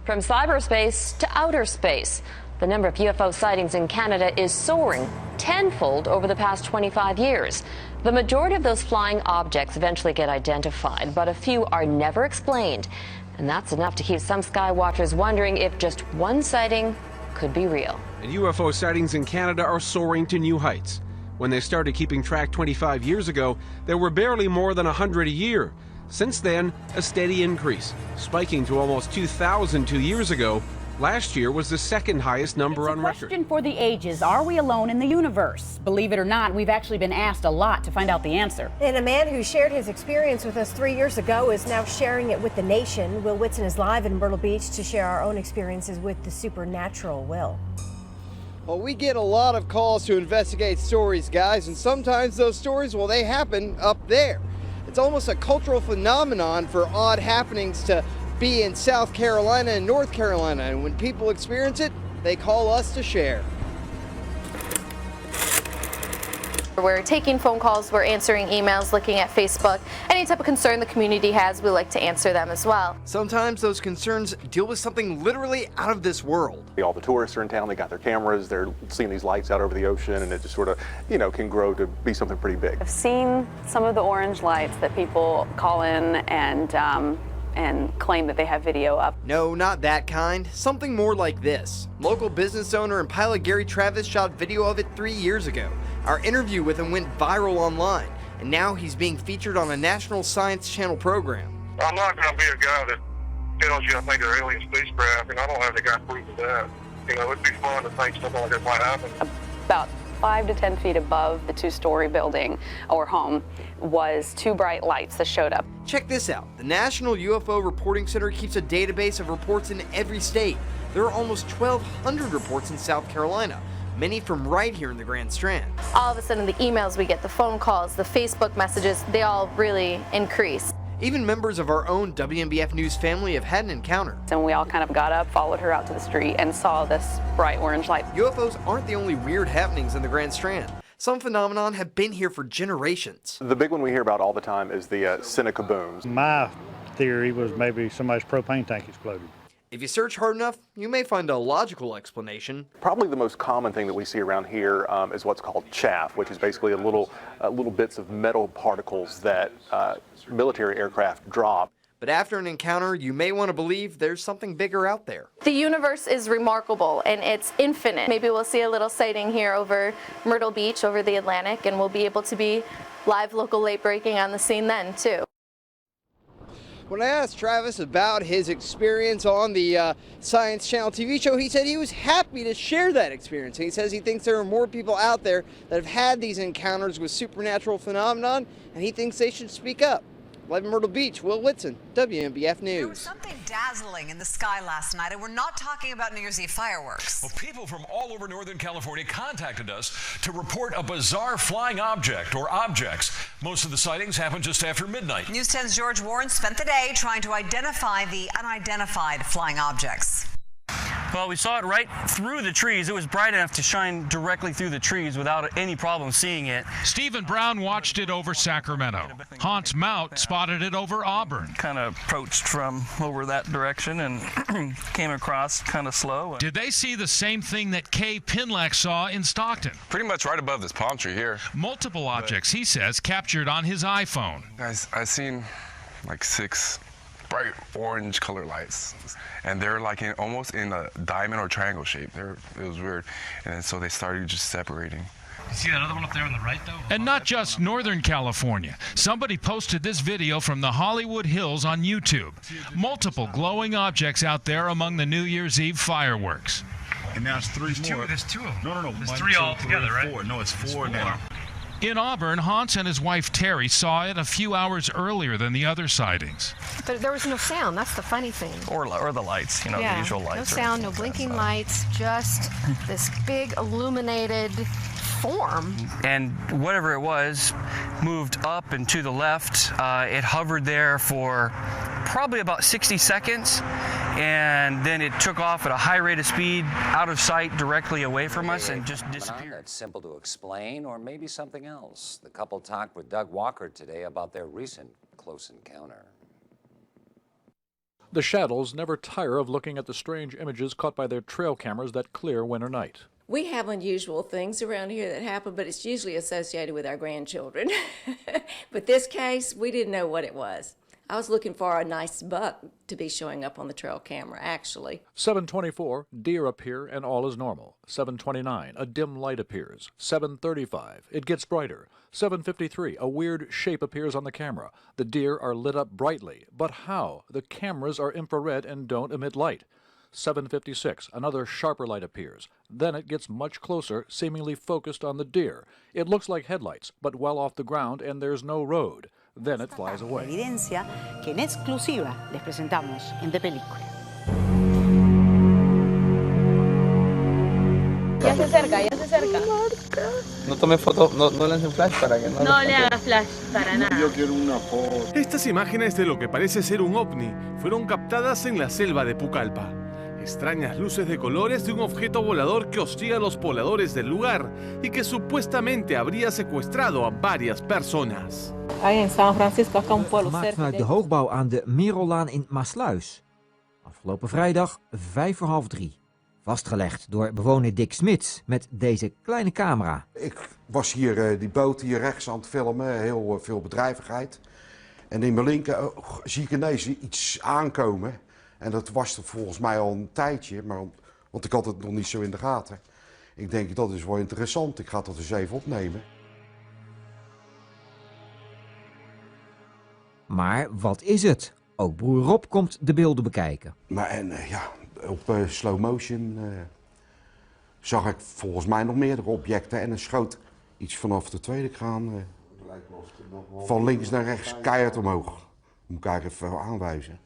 From cyberspace to outer space, the number of UFO sightings in Canada is soaring tenfold over the past 25 years. The majority of those flying objects eventually get identified, but a few are never explained. And that's enough to keep some sky watchers wondering if just one sighting could be real. And UFO sightings in Canada are soaring to new heights. When they started keeping track 25 years ago, there were barely more than 100 a year. Since then, a steady increase, spiking to almost 2,000 2 years ago. Last year was the second highest number on record. It's a question for the ages. Are we alone in the universe? Believe it or not, we've actually been asked a lot to find out the answer. And a man who shared his experience with us 3 years ago is now sharing it with the nation. Will Whitson is live in Myrtle Beach to share our own experiences with the supernatural. Will. Well, we get a lot of calls to investigate stories, guys, and sometimes those stories, well, they happen up there. It's almost a cultural phenomenon for odd happenings to be in South Carolina and North Carolina, and when people experience it, they call us to share. We're taking phone calls, we're answering emails, looking at Facebook. Any type of concern the community has, we like to answer them as well. Sometimes those concerns deal with something literally out of this world. All the tourists are in town, they got their cameras, they're seeing these lights out over the ocean, and it just sort of, you know, can grow to be something pretty big. I've seen some of the orange lights that people call in and claim that they have video up. No, not that kind. Something more like this. Local business owner and pilot Gary Travis shot video of it 3 years ago. Our interview with him went viral online, and now he's being featured on a National Science Channel program. I'm not going to be a guy that tells you I think they're alien spacecraft, and I don't have the guy proving that. You know, it'd be fun to think something like that might happen. About 5 to 10 feet above the two-story building or home was two bright lights that showed up. Check this out. The National UFO Reporting Center keeps a database of reports in every state. There are almost 1,200 reports in South Carolina, many from right here in the Grand Strand. All of a sudden, the emails we get, the phone calls, the Facebook messages, they all really increase. Even members of our own WNBF News family have had an encounter. And we all kind of got up, followed her out to the street, and saw this bright orange light. UFOs aren't the only weird happenings in the Grand Strand. Some phenomenon have been here for generations. The big one we hear about all the time is the Seneca booms. My theory was maybe somebody's propane tank exploded. If you search hard enough, you may find a logical explanation. Probably the most common thing that we see around here is what's called chaff, which is basically little bits of metal particles that military aircraft drop. But after an encounter, you may want to believe there's something bigger out there. The universe is remarkable and it's infinite. Maybe we'll see a little sighting here over Myrtle Beach, over the Atlantic, and we'll be able to be live local late breaking on the scene then too. When I asked Travis about his experience on the Science Channel TV show, he said he was happy to share that experience. He says he thinks there are more people out there that have had these encounters with supernatural phenomenon, and he thinks they should speak up. Live in Myrtle Beach, Will Whitson, WNBF News. There was something dazzling in the sky last night, and we're not talking about New Year's Eve fireworks. Well, people from all over Northern California contacted us to report a bizarre flying object or objects. Most of the sightings happened just after midnight. News 10's George Warren spent the day trying to identify the unidentified flying objects. Well, we saw it right through the trees. It was bright enough to shine directly through the trees without any problem seeing it. Stephen Brown watched it over Sacramento. Hans Mount spotted it over Auburn. Kind of approached from over that direction and came across kind of slow. Did they see the same thing that Kay Pinlack saw in Stockton? Pretty much right above this palm tree here. Multiple objects, he says, captured on his iPhone. Guys, I seen like 6 bright orange color lights, and they're like almost in a diamond or triangle shape. It was weird, and then so they started just separating. You see that other one up there on the right, though? And not just Northern California. Somebody posted this video from the Hollywood Hills on YouTube. Multiple glowing objects out there among the New Year's Eve fireworks. And now it's 3 more. There's 2 of them. No. There's 3 all together, right? 4. No, it's 4 now. In Auburn, Hans and his wife Terry saw it a few hours earlier than the other sightings. But there was no sound. That's the funny thing. Or the lights, the usual lights. No sound, no blinking lights, just this big illuminated form. And whatever it was moved up and to the left. It hovered there for probably about 60 seconds, and then it took off at a high rate of speed out of sight directly away from us and just disappeared. That's simple to explain, or maybe something else. The couple talked with Doug Walker today about their recent close encounter. The Shadows never tire of looking at the strange images caught by their trail cameras that clear winter night. We have unusual things around here that happen, but it's usually associated with our grandchildren. But this case, we didn't know what it was. I was looking for a nice buck to be showing up on the trail camera, actually. 7:24, deer appear and all is normal. 7:29, a dim light appears. 7:35, it gets brighter. 7:53, a weird shape appears on the camera. The deer are lit up brightly. But how? The cameras are infrared and don't emit light. 7:56, another sharper light appears. Then it gets much closer, seemingly focused on the deer. It looks like headlights, but well off the ground and there's no road. Then it flies away. Evidencia que en exclusiva les presentamos en De Película. Ya se acerca, ya se acerca. No tome foto, no lance flash para que no... No le haga flash, para nada. Yo quiero una foto. Estas imágenes de lo que parece ser un ovni fueron captadas en la selva de Pucallpa. Extrañas luces de colores de un objeto volador que hostiga a los pobladores del lugar y que supuestamente habría secuestrado a varias personas. In San Francisco, acá un pueblo Gemaakt vanuit de hoogbouw aan de Merellaan in Maasluis. Afgelopen vrijdag 2:45. Vastgelegd door bewoner Dick Smits met deze kleine camera. Ik was hier die boot hier rechts aan het filmen, heel veel bedrijvigheid. En in mijn linker zie ik ineens iets aankomen. En dat was er volgens mij al een tijdje, want ik had het nog niet zo in de gaten. Ik denk, dat is wel interessant, ik ga dat eens even opnemen. Maar wat is het? Ook broer Rob komt de beelden bekijken. Maar op slow motion zag ik volgens mij nog meerdere objecten en er schoot iets vanaf de tweede kraan van links naar rechts keihard omhoog. Moet ik even aanwijzen.